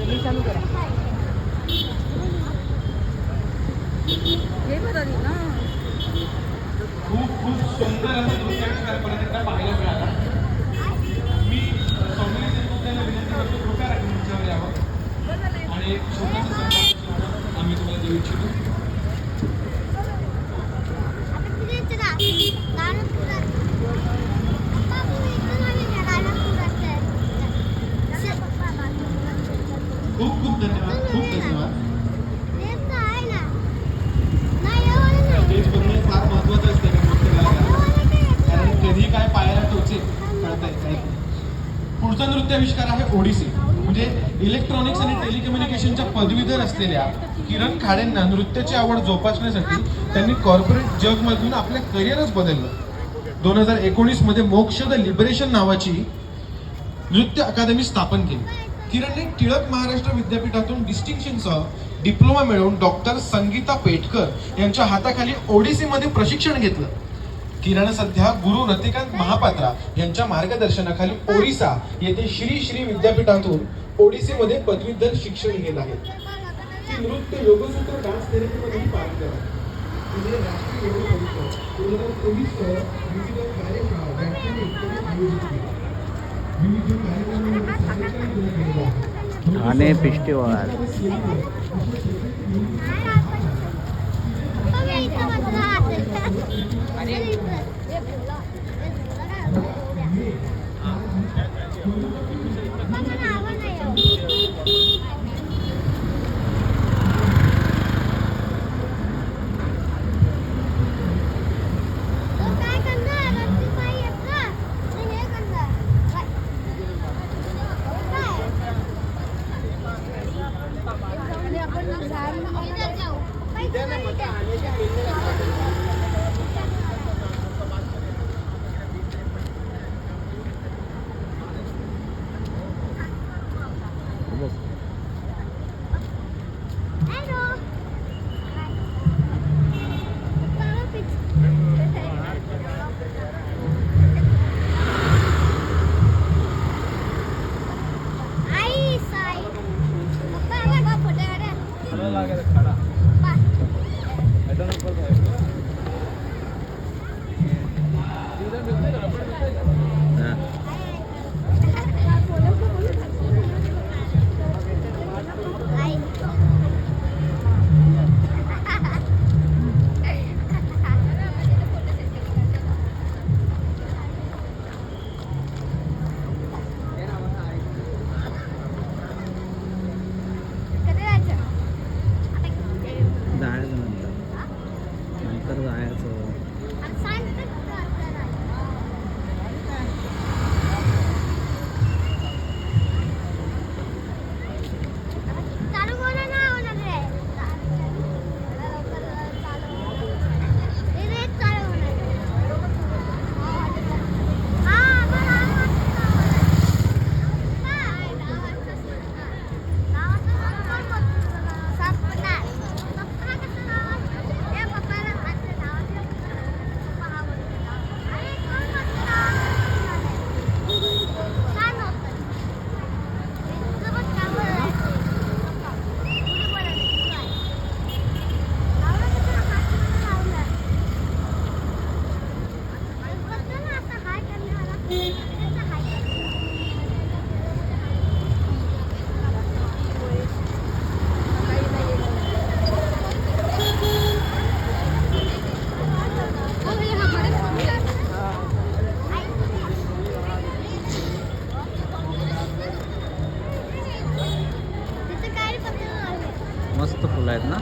मी चालू करा हे बरं ना. खूप खूप सुंदर असं नृत्याविष्कार परत एकदा पाहायला मिळाला. मी सौंदर्य संस्थेला विनंती करतो कृपया मंचावर यावं आणि एक छोटंसं संभाषण आम्ही तुम्हाला देऊ इच्छितो. खूप खूप धन्यवाद. खूप धन्यवाद. स्टेज बघणे फार महत्वाचं असतं का नृत्य कलाकार, कारण कधी काय पायाला टोचेल कळता येत नाही. पुढचा नृत्याविष्कार आहे ओडिसी. म्हणजे इलेक्ट्रॉनिक्स आणि टेलिकम्युनिकेशनच्या पदवीधर असलेल्या किरण खाडेंना नृत्याची आवड जोपासण्यासाठी त्यांनी कॉर्पोरेट जगमधून आपलं करिअरच बदललं. 2019 मध्ये मोक्ष द लिबरेशन नावाची नृत्य अकादमी स्थापन केली. किरणने टिळक महाराष्ट्र विद्यापीठातून डिस्टिंक्शनसह डिप्लोमा मिळवून डॉक्टर संगीता पेटकर यांच्या हाताखाली ओडिसीमध्ये प्रशिक्षण घेतलं. किरण सध्या गुरु रतिकांत महापात्रा यांच्या मार्गदर्शनाखाली ओरिसा येथे श्री श्री विद्यापीठातून ओडिसीमध्ये पदवीधर शिक्षण घेत आहे. ती नृत्य योगसूत्र डान्स थेरपीमध्येही पारंगत आहे. तिने राष्ट्रीय योग परिषद 2024 सह विविध कार्यशाळा व्याख्याने इत्यादी आयोजित केली. विविध कार्यक्रमांमध्ये सार्वजनिक गुण केलेला आहे. ठाणे फेस्टिवल मस्त फुलं आहेत ना.